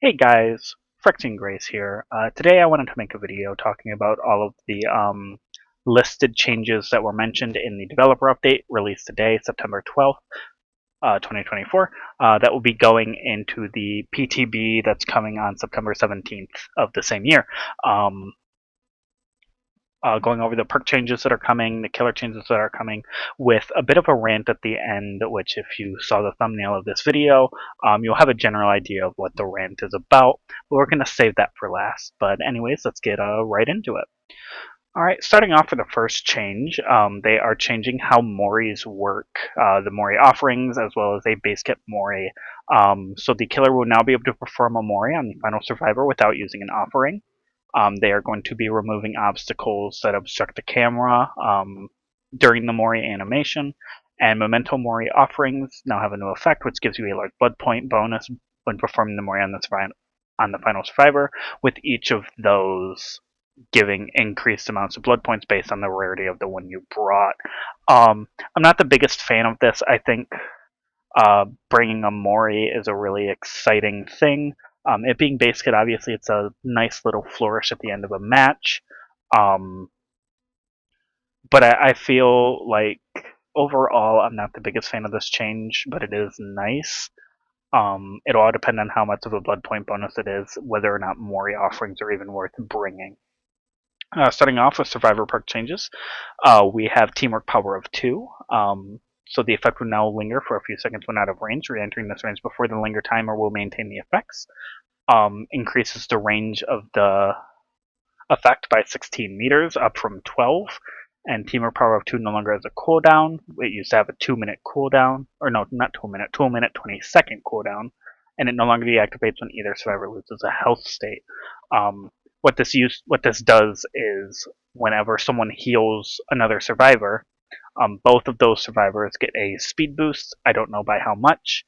Hey guys, Frexing Grace here. Today I wanted to make a video talking about all of the listed changes that were mentioned in the developer update released today, September 12th, 2024, that will be going into the PTB that's coming on September 17th of the same year. Going over the perk changes that are coming, the killer changes that are coming, with a bit of a rant at the end, which if you saw the thumbnail of this video, you'll have a general idea of what the rant is about, but we're going to save that for last. But anyways, let's get right into it. Alright, starting off with the first change, they are changing how Moris work, the Mori offerings, as well as a base kit Mori. So the killer will now be able to perform a Mori on the final survivor without using an offering. They are going to be removing obstacles that obstruct the camera during the Mori animation, and Memento Mori offerings now have a new effect, which gives you a large blood point bonus when performing the Mori on the final survivor, with each of those giving increased amounts of blood points based on the rarity of the one you brought. I'm not the biggest fan of this. I think bringing a Mori is a really exciting thing. It being base kit, obviously, it's a nice little flourish at the end of a match. Um, but I feel like overall, I'm not the biggest fan of this change, but it is nice. It'll all depend on how much of a blood point bonus it is, whether or not Mori offerings are even worth bringing. Starting off with survivor perk changes, we have teamwork power of 2. So the effect will now linger for a few seconds when out of range. Re-entering this range before the linger timer will maintain the effects. Increases the range of the effect by 16 meters, up from 12. And teamwork power of 2 no longer has a cooldown. It used to have a 2-minute cooldown, or no, not 2 minute, 2-minute 20-second cooldown, and it no longer deactivates when either survivor loses a health state. What this does is whenever someone heals another survivor, both of those survivors get a speed boost. I don't know by how much,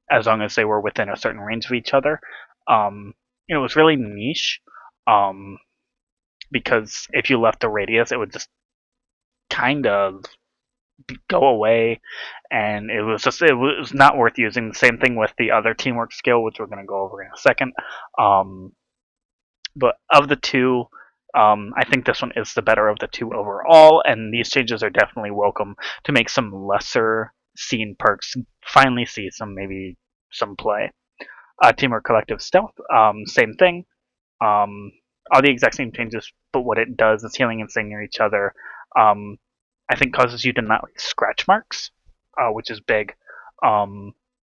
as long as they were within a certain range of each other. It was really niche, because if you left the radius, it would just kind of go away, and it was not worth using. The same thing with the other teamwork skill, which we're going to go over in a second. But of the two, I think this one is the better of the two overall, and these changes are definitely welcome to make some lesser seen perks finally see some play. Teamwork collective stealth, same thing. All the exact same changes, but what it does is healing and staying near each other. I think causes you to not like scratch marks, which is big.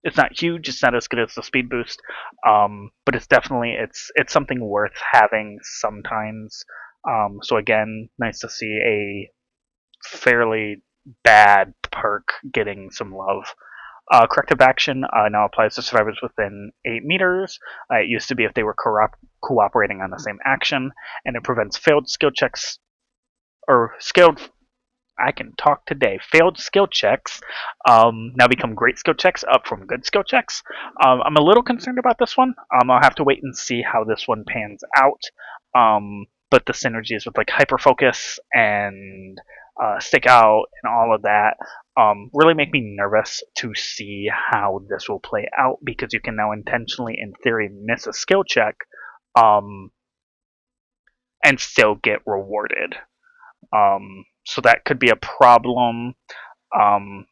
It's not huge. It's not as good as the speed boost, but it's something worth having sometimes. So again, nice to see a fairly bad perk getting some love. Corrective action now applies to survivors within 8 meters. It used to be if they were cooperating on the same action, and it prevents failed skill checks or skilled. I can talk today. Failed skill checks now become great skill checks, up from good skill checks. I'm a little concerned about this one. I'll have to wait and see how this one pans out. But the synergies with like hyper focus and stick out and all of that really make me nervous to see how this will play out, because you can now intentionally, in theory, miss a skill check and still get rewarded. So that could be a problem. Um,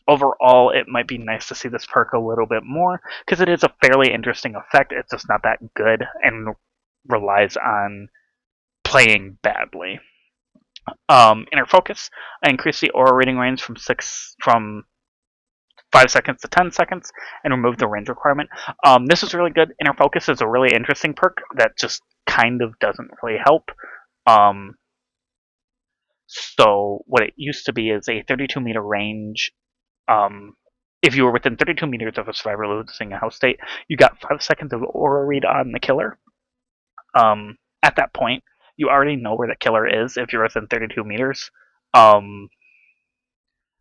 Overall, it might be nice to see this perk a little bit more, because it is a fairly interesting effect. It's just not that good and relies on playing badly. Inner focus. I increase the aura reading range from 5 seconds to 10 seconds and remove the range requirement. This is really good. Inner focus is a really interesting perk that just kind of doesn't really help. So what it used to be is a 32-meter range. If you were within 32 meters of a survivor losing a house state, you got 5 seconds of aura read on the killer. At that point, you already know where the killer is if you're within 32 meters.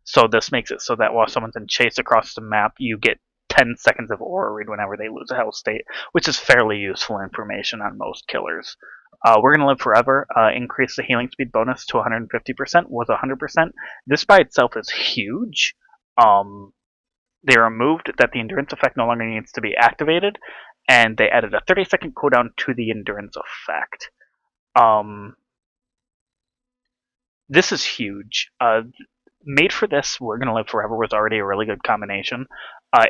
So this makes it so that while someone's in chase across the map, you get 10 seconds of aura read whenever they lose a health state, which is fairly useful information on most killers. We're going to live forever. Increase the healing speed bonus to 150%, was 100%. This by itself is huge. They removed that the endurance effect no longer needs to be activated, and they added a 30-second cooldown to the endurance effect. This is huge. Made for This, We're Gonna Live Forever was already a really good combination.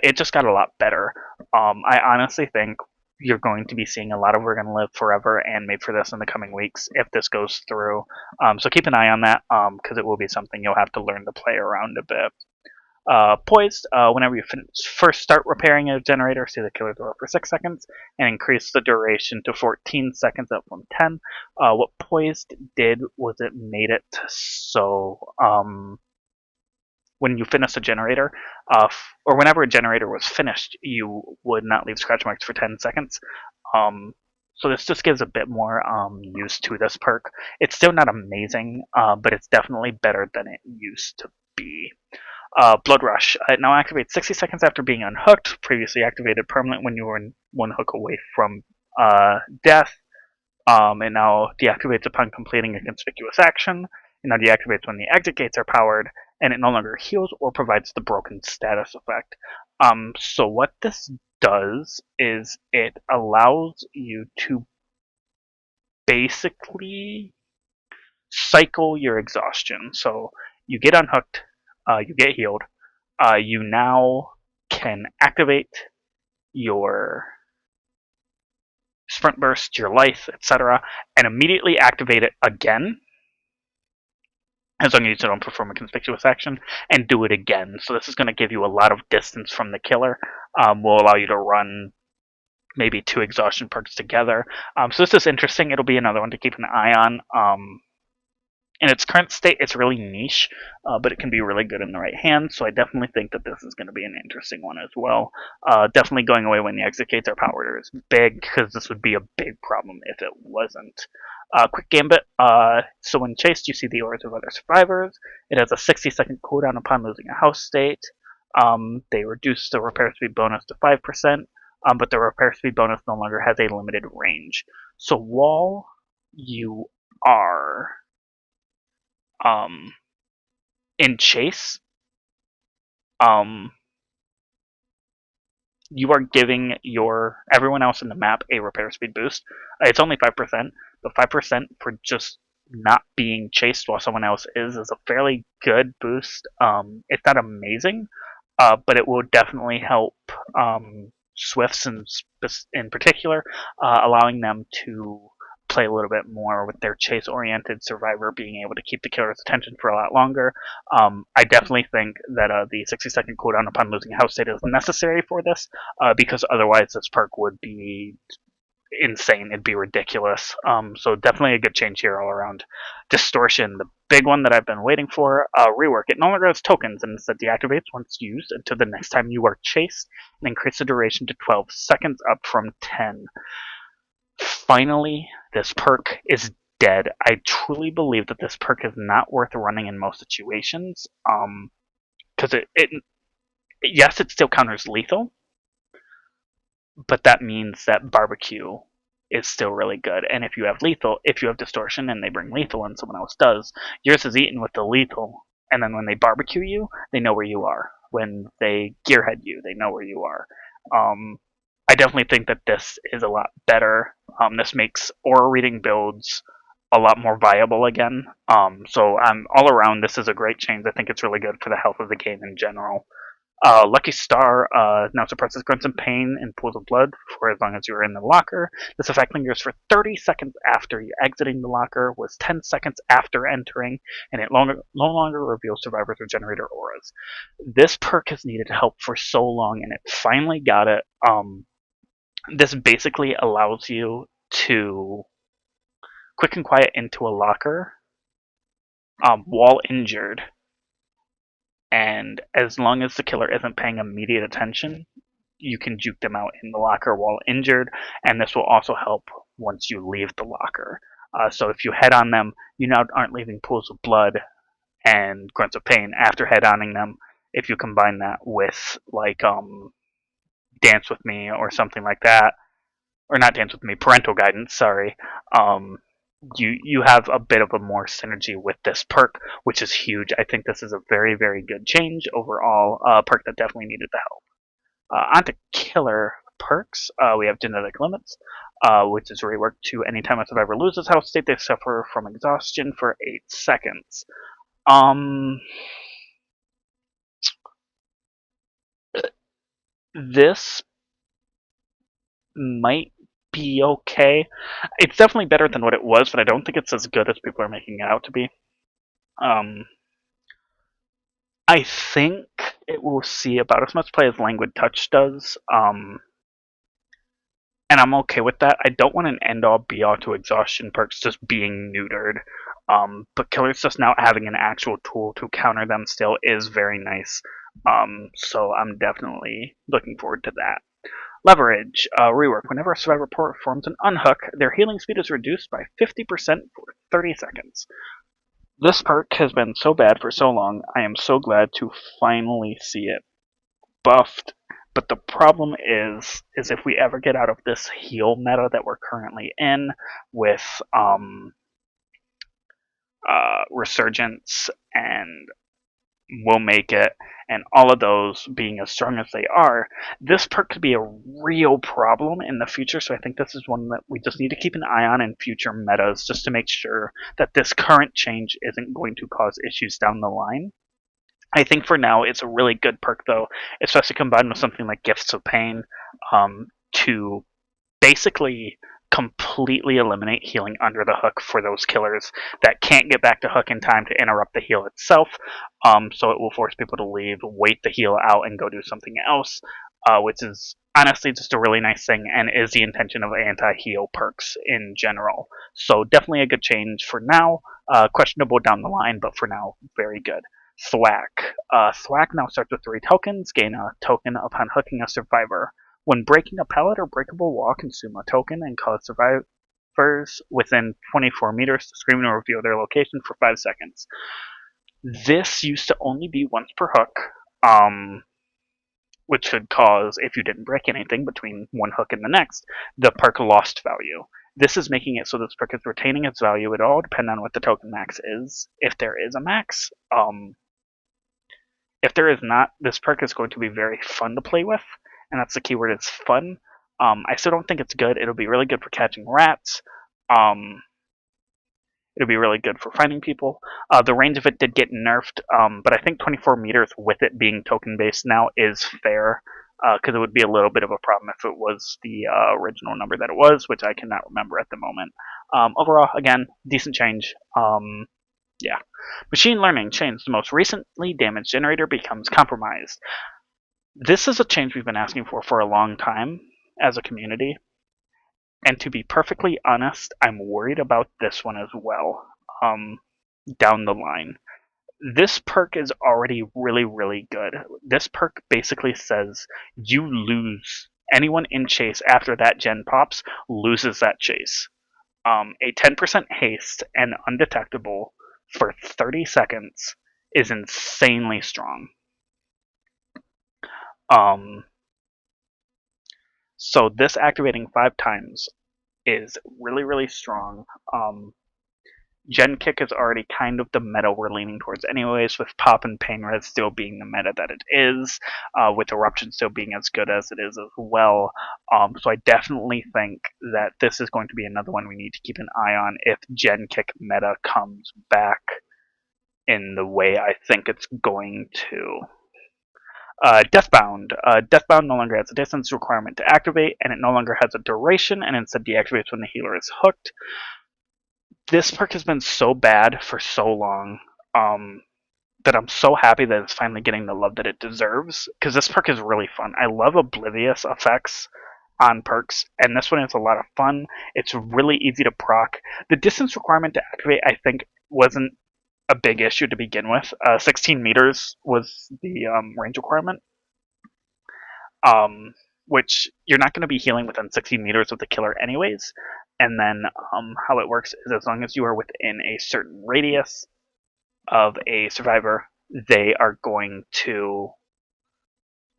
It just got a lot better. I honestly think you're going to be seeing a lot of We're Gonna Live Forever and Made for This in the coming weeks if this goes through. So keep an eye on that because it will be something you'll have to learn to play around a bit. Poised, whenever you first start repairing a generator, see the killer door for 6 seconds, and increase the duration to 14 seconds up from 10. What Poised did was it made it so when you finish a generator, or whenever a generator was finished, you would not leave scratch marks for 10 seconds. So this just gives a bit more use to this perk. It's still not amazing, but it's definitely better than it used to be. Blood Rush. It now activates 60 seconds after being unhooked. Previously activated permanent when you were one hook away from death. It now deactivates upon completing a conspicuous action. It now deactivates when the exit gates are powered, and it no longer heals or provides the broken status effect. So what this does is it allows you to basically cycle your exhaustion. So you get unhooked, you get healed, you now can activate your sprint burst, your life, etc., and immediately activate it again, as long as you don't perform a conspicuous action, and do it again. So this is going to give you a lot of distance from the killer, will allow you to run maybe 2 exhaustion perks together. So this is interesting. It'll be another one to keep an eye on. In its current state, it's really niche, but it can be really good in the right hands. So I definitely think that this is going to be an interesting one as well. Definitely going away when the exit gates are powered is big, because this would be a big problem if it wasn't. Quick Gambit. So when chased, you see the auras of other survivors. It has a 60-second cooldown upon losing a house state. They reduce the repair speed bonus to 5%, but the repair speed bonus no longer has a limited range. So while you are in chase, um, you are giving everyone else in the map a repair speed boost. It's only 5%, but 5% for just not being chased while someone else is a fairly good boost. It's not amazing, but it will definitely help Swifts in particular, allowing them to play a little bit more with their chase-oriented survivor being able to keep the killer's attention for a lot longer. I definitely think that the 60-second cooldown upon losing house state is necessary for this, because otherwise this perk would be insane. It'd be ridiculous. So definitely a good change here all around. Distortion, the big one that I've been waiting for. Rework. It no longer has tokens and instead deactivates once used until the next time you are chased, and increase the duration to 12 seconds up from 10. Finally, this perk is dead. I truly believe that this perk is not worth running in most situations. Because yes, it still counters lethal, but that means that barbecue is still really good. And if you have distortion and they bring lethal and someone else does, yours is eaten with the lethal. And then when they barbecue you, they know where you are. When they gearhead you, they know where you are. I definitely think that this is a lot better. This makes aura reading builds a lot more viable again. So all around, this is a great change. I think it's really good for the health of the game in general. Lucky Star now suppresses grunts and pain in pools of blood for as long as you're in the locker. This effect lingers for 30 seconds after you exiting the locker, was 10 seconds after entering, and it no longer reveals survivors or generator auras. This perk has needed help for so long, and it finally got it. This basically allows you to quick and quiet into a locker while injured, and as long as the killer isn't paying immediate attention, you can juke them out in the locker while injured, and this will also help once you leave the locker. So if you head on them, you now aren't leaving pools of blood and grunts of pain after head-oning them. If you combine that with like Dance with Me or something like that, or not Dance with Me, Parental Guidance, sorry. you have a bit of a more synergy with this perk, which is huge. I think this is a very, very good change overall. Perk that definitely needed the help. Onto killer perks. We have genetic limits, which is reworked to anytime a survivor loses health state, they suffer from exhaustion for 8 seconds. This might be okay. It's definitely better than what it was, but I don't think it's as good as people are making it out to be. I think it will see about as much play as Languid Touch does, and I'm okay with that. I don't want an end-all be-all to exhaustion perks just being neutered, but Killers just now having an actual tool to counter them still is very nice, so I'm definitely looking forward to that. Leverage, rework. Whenever a survivor performs an unhook, their healing speed is reduced by 50% for 30 seconds. This perk has been so bad for so long, I am so glad to finally see it buffed. But the problem is if we ever get out of this heal meta that we're currently in with Resurgence and Will Make It and all of those being as strong as they are, this perk could be a real problem in the future. So I think this is one that we just need to keep an eye on in future metas just to make sure that this current change isn't going to cause issues down the line. I think for now it's a really good perk though, especially combined with something like Gifts of Pain, to basically completely eliminate healing under the hook for those killers that can't get back to hook in time to interrupt the heal itself. So it will force people to leave, wait the heal out, and go do something else, which is honestly just a really nice thing and is the intention of anti-heal perks in general. So definitely a good change for now. Questionable down the line, but for now, very good. Thwack. Thwack now starts with 3 tokens. Gain a token upon hooking a survivor. When breaking a pallet or breakable wall, consume a token and cause survivors within 24 meters to scream and reveal their location for 5 seconds. This used to only be once per hook, which could cause, if you didn't break anything between one hook and the next, the perk lost value. This is making it so this perk is retaining its value. It all depends on what the token max is, if there is a max. If there is not, this perk is going to be very fun to play with, and that's the keyword, it's fun. I still don't think it's good. It'll be really good for catching rats. It'll be really good for finding people. The range of it did get nerfed, but I think 24 meters with it being token based now is fair, because it would be a little bit of a problem if it was the original number that it was, which I cannot remember at the moment. Overall, again, decent change. Yeah. Machine learning change. The most recently damaged generator becomes compromised. This is a change we've been asking for a long time as a community. And to be perfectly honest, I'm worried about this one as well, down the line. This perk is already really, really good. This perk basically says you lose. Anyone in chase after that gen pops loses that chase. A 10% haste and undetectable for 30 seconds is insanely strong. So this activating 5 times is really, really strong. Gen Kick is already kind of the meta we're leaning towards anyways, with Pop and Pain Res still being the meta that it is, with Eruption still being as good as it is as well. So I definitely think that this is going to be another one we need to keep an eye on if Gen Kick meta comes back in the way I think it's going to. Deathbound. Deathbound no longer has a distance requirement to activate, and it no longer has a duration, and instead deactivates when the healer is hooked. This perk has been so bad for so long, that I'm so happy that it's finally getting the love that it deserves, because this perk is really fun. I love oblivious effects on perks, and this one is a lot of fun. It's really easy to proc. The distance requirement to activate, I think, wasn't a big issue to begin with. 16 meters was the range requirement, which you're not going to be healing within 16 meters of the killer anyways. And then how it works is as long as you are within a certain radius of a survivor, they are going to,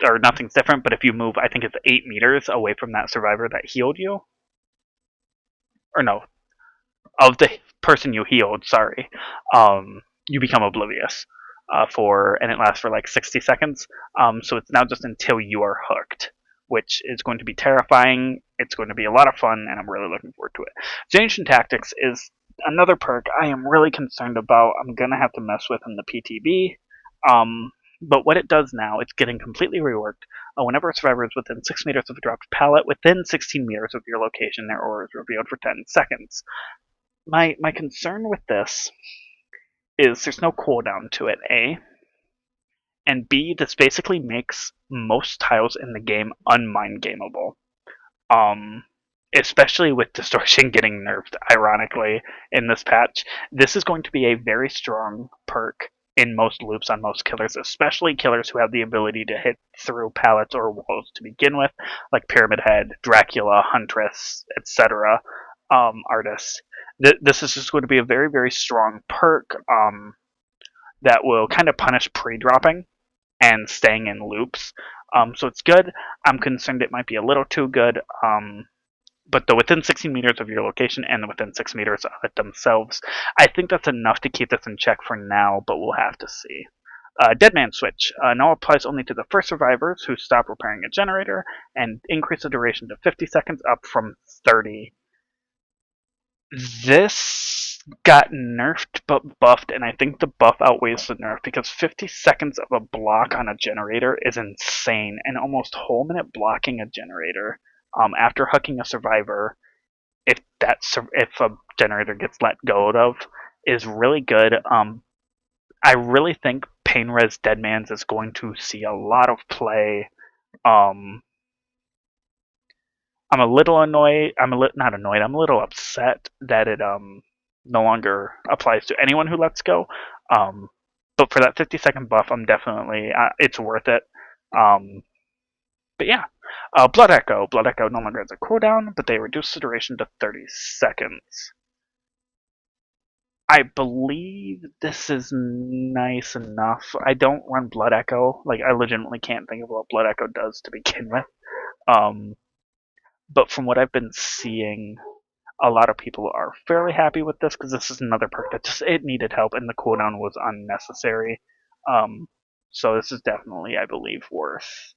or nothing's different, but if you move, I think it's 8 meters away from that survivor that healed you, or no, of the person you healed, sorry, you become oblivious and it lasts for like 60 seconds. So it's now just until you are hooked, which is going to be terrifying. It's going to be a lot of fun, and I'm really looking forward to it. Ancient Tactics is another perk I am really concerned about. I'm gonna have to mess with in the PTB. Um, but what it does now, it's getting completely reworked. Whenever a survivor is within 6 meters of a dropped pallet, within 16 meters of your location, their aura is revealed for 10 seconds. My concern with this is there's no cooldown to it, A. And B, this basically makes most tiles in the game unmind gameable. Um, Especially with distortion getting nerfed, ironically, in this patch. This is going to be a very strong perk in most loops on most killers, especially killers who have the ability to hit through pallets or walls to begin with, like Pyramid Head, Dracula, Huntress, etc. Artists. This is just going to be a very, very strong perk that will kind of punish pre-dropping and staying in loops. So it's good. I'm concerned it might be a little too good. But the within 16 meters of your location and the within 6 meters of it themselves, I think that's enough to keep this in check for now, but we'll have to see. Dead Man Switch now applies only to the first survivors who stop repairing a generator and increase the duration to 50 seconds up from 30. This got nerfed but buffed, and I think the buff outweighs the nerf because 50 seconds of a block on a generator is insane, and almost whole minute blocking a generator after hooking a survivor, if a generator gets let go of, is really good. I really think Pain Res Deadman's is going to see a lot of play. Um, I'm a little annoyed. Not annoyed. I'm a little upset that it no longer applies to anyone who lets go. Um, but for that 50-second buff, I'm definitely it's worth it. Um, but yeah, Blood Echo. Blood Echo no longer has a cooldown, but they reduce the duration to 30 seconds. I believe this is nice enough. I don't run Blood Echo. Like I legitimately can't think of what Blood Echo does to begin with. Um, but from what I've been seeing, a lot of people are fairly happy with this because this is another perk that just it needed help and the cooldown was unnecessary. Um, so this is definitely, I believe, worth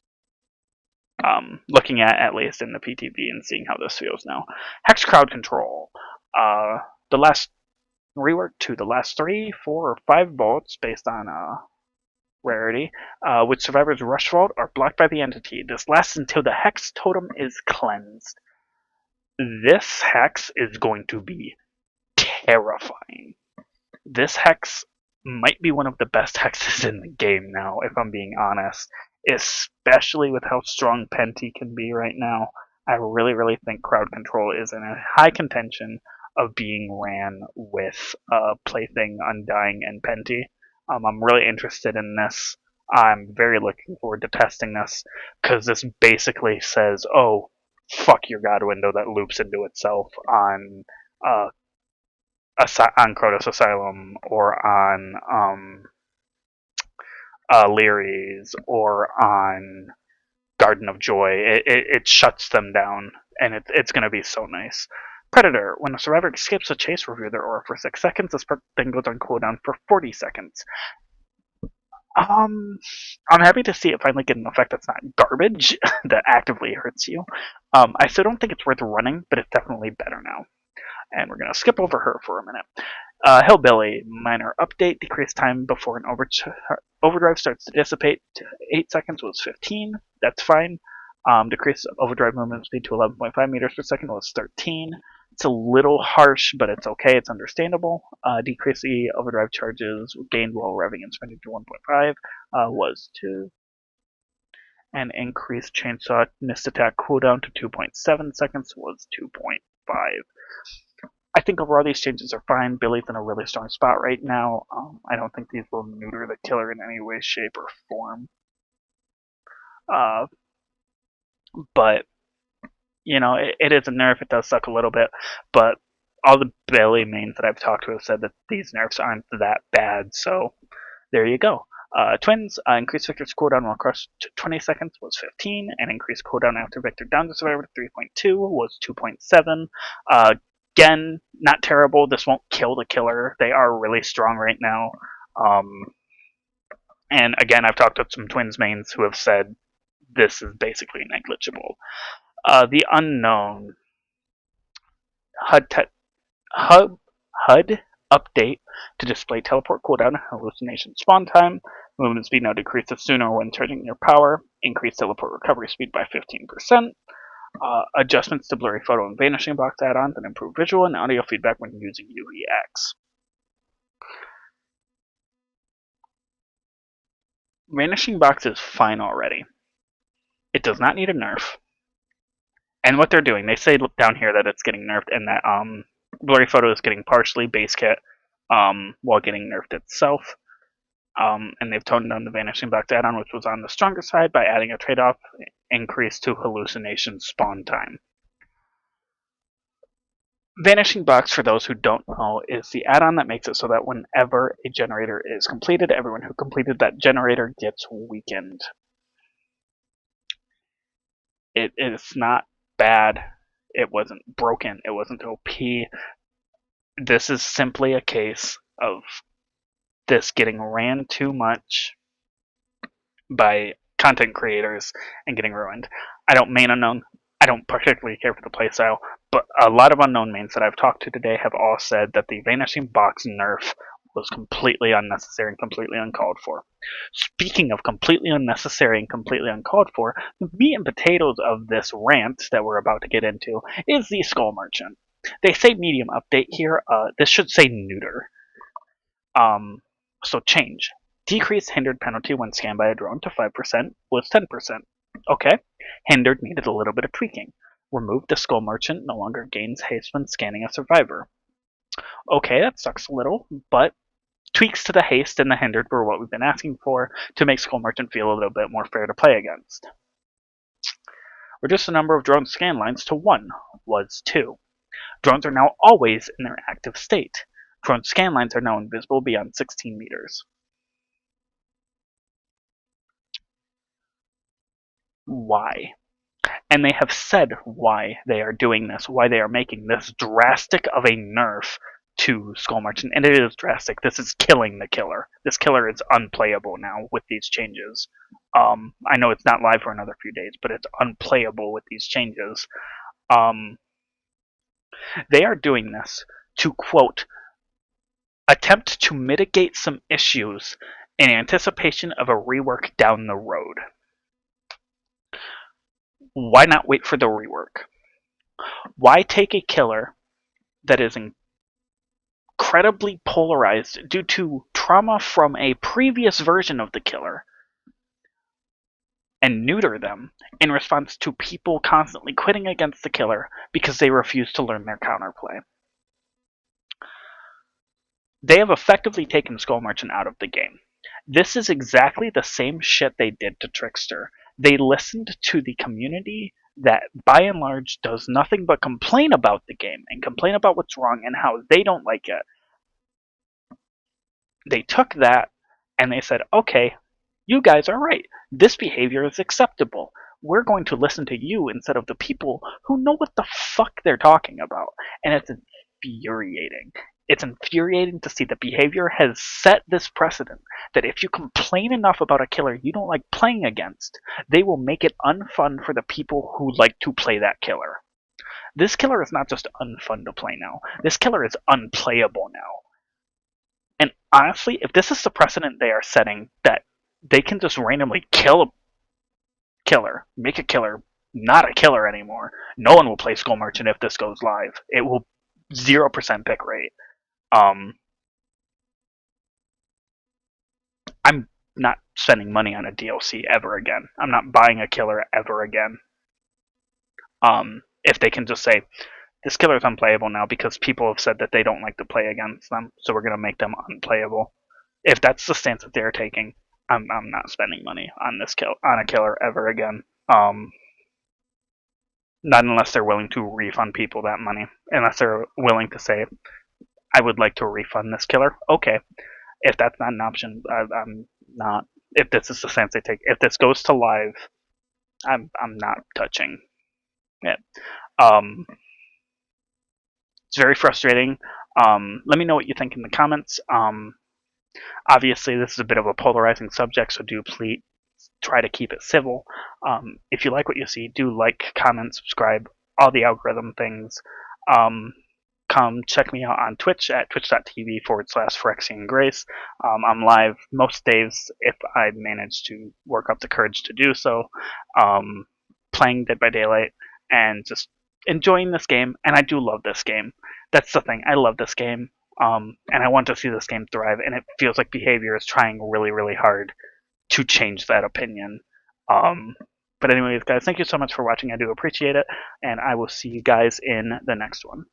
looking at least in the PTB and seeing how this feels now. Hex Crowd Control. The last rework to the last 3, 4, or 5 vaults based on rarity, which survivors rush vault are blocked by the entity. This lasts until the hex totem is cleansed. This hex is going to be terrifying. This hex might be one of the best hexes in the game now, if I'm being honest. Especially with how strong Penty can be right now. I really, really think crowd control is in a high contention of being ran with Plaything, Undying, and Penty. I'm really interested in this. I'm very looking forward to testing this because this basically says, oh, fuck your god window that loops into itself uh, on Crotos Asylum or on Lyres or on Garden of Joy. It shuts them down, and it's going to be so nice. Predator. When a survivor escapes a chase, review their aura for 6 seconds. This perk then goes on cooldown for 40 seconds. I'm happy to see it finally get an effect that's not garbage, that actively hurts you. I still don't think it's worth running, but it's definitely better now. And we're going to skip over her for a minute. Hillbilly, minor update, decreased time before an overdrive starts to dissipate to 8 seconds was 15. That's fine. Decrease overdrive movement speed to 11.5 meters per second was 13. It's a little harsh, but it's okay. It's understandable. Decrease the overdrive charges gained while revving and spending to 1.5 was 2. And increased chainsaw missed attack cooldown to 2.7 seconds was 2.5. I think overall these changes are fine. Billy's in a really strong spot right now. I don't think these will neuter the killer in any way, shape, or form. But, you know, it is a nerf. It does suck a little bit. But all the Billy mains that I've talked to have said that these nerfs aren't that bad. So there you go. Twins, increased Victor's cooldown while crushed to 20 seconds was 15, and increased cooldown after Victor down to survivor to 3.2 was 2.7. Again, not terrible. This won't kill the killer. They are really strong right now. And again, I've talked with some Twins mains who have said this is basically negligible. The unknown HUD, HUD, HUD update to display teleport cooldown, hallucination spawn time, movement speed now decreases sooner when charging your power, increase teleport recovery speed by 15%, adjustments to blurry photo and vanishing box add-ons, and improve visual and audio feedback when using UVX. Vanishing box is fine already. It does not need a nerf. And what they're doing, they say down here that it's getting nerfed and that blurry photo is getting partially base kit while getting nerfed itself. And they've toned down the vanishing box add-on, which was on the stronger side, by adding a trade-off increase to hallucination spawn time. Vanishing box, for those who don't know, is the add-on that makes it so that whenever a generator is completed, everyone who completed that generator gets weakened. It is not bad. It wasn't broken. It wasn't OP. This is simply a case of this getting ran too much by content creators and getting ruined. I don't main unknown. I don't particularly care for the playstyle, but a lot of unknown mains that I've talked to today have all said that the Vanishing Box nerf was completely unnecessary and completely uncalled for. Speaking of completely unnecessary and completely uncalled for, the meat and potatoes of this rant that we're about to get into is the Skull Merchant. They say medium update here. This should say neuter. So change. Decrease hindered penalty when scanned by a drone to 5% was 10%. Okay. Hindered needed a little bit of tweaking. Remove the Skull Merchant no longer gains haste when scanning a survivor. Okay, that sucks a little, but tweaks to the haste and the hindered were what we've been asking for to make Skull Merchant feel a little bit more fair to play against. Reduce the number of drone scan lines to 1 was 2. Drones are now always in their active state. Drone scan lines are now invisible beyond 16 meters. Why? And they have said why they are doing this, why they are making this drastic of a nerf to Skull Merchant, and it is drastic. This is killing the killer. This killer is unplayable now with these changes. I know it's not live for another few days, but it's unplayable with these changes. They are doing this to, quote, attempt to mitigate some issues in anticipation of a rework down the road. Why not wait for the rework? Why take a killer that is incredibly polarized due to trauma from a previous version of the killer and neuter them in response to people constantly quitting against the killer because they refuse to learn their counterplay? They have effectively taken Skull Merchant out of the game. This is exactly the same shit they did to Trickster. They listened to the community that, by and large, does nothing but complain about the game and complain about what's wrong and how they don't like it. They took that and they said, okay, you guys are right. This behavior is acceptable. We're going to listen to you instead of the people who know what the fuck they're talking about. And it's infuriating. It's infuriating to see that behavior has set this precedent that if you complain enough about a killer you don't like playing against, they will make it unfun for the people who like to play that killer. This killer is not just unfun to play now. This killer is unplayable now. And honestly, if this is the precedent they are setting, that they can just randomly kill a killer, make a killer not a killer anymore, no one will play Skull Merchant if this goes live. It will 0% pick rate. I'm not spending money on a DLC ever again. I'm not buying a killer ever again. If they can just say, this killer is unplayable now because people have said that they don't like to play against them, so we're going to make them unplayable. If that's the stance that they're taking, I'm not spending money on a killer ever again. Not unless they're willing to refund people that money. Unless they're willing to say, I would like to refund this killer. Okay. If that's not an option, I'm not. If this is the stance they take, if this goes to live, I'm not touching it. It's very frustrating. Let me know what you think in the comments. Obviously, this is a bit of a polarizing subject, so do please try to keep it civil. If you like what you see, do like, comment, subscribe, all the algorithm things. Um, Come check me out on Twitch at twitch.tv/Phyrexian Grace. I'm live most days if I manage to work up the courage to do so. Um, Playing Dead by Daylight and just enjoying this game. And I do love this game. That's the thing. I love this game. And I want to see this game thrive. And it feels like Behavior is trying really, really hard to change that opinion. Um, but anyways, guys, thank you so much for watching. I do appreciate it, and I will see you guys in the next one.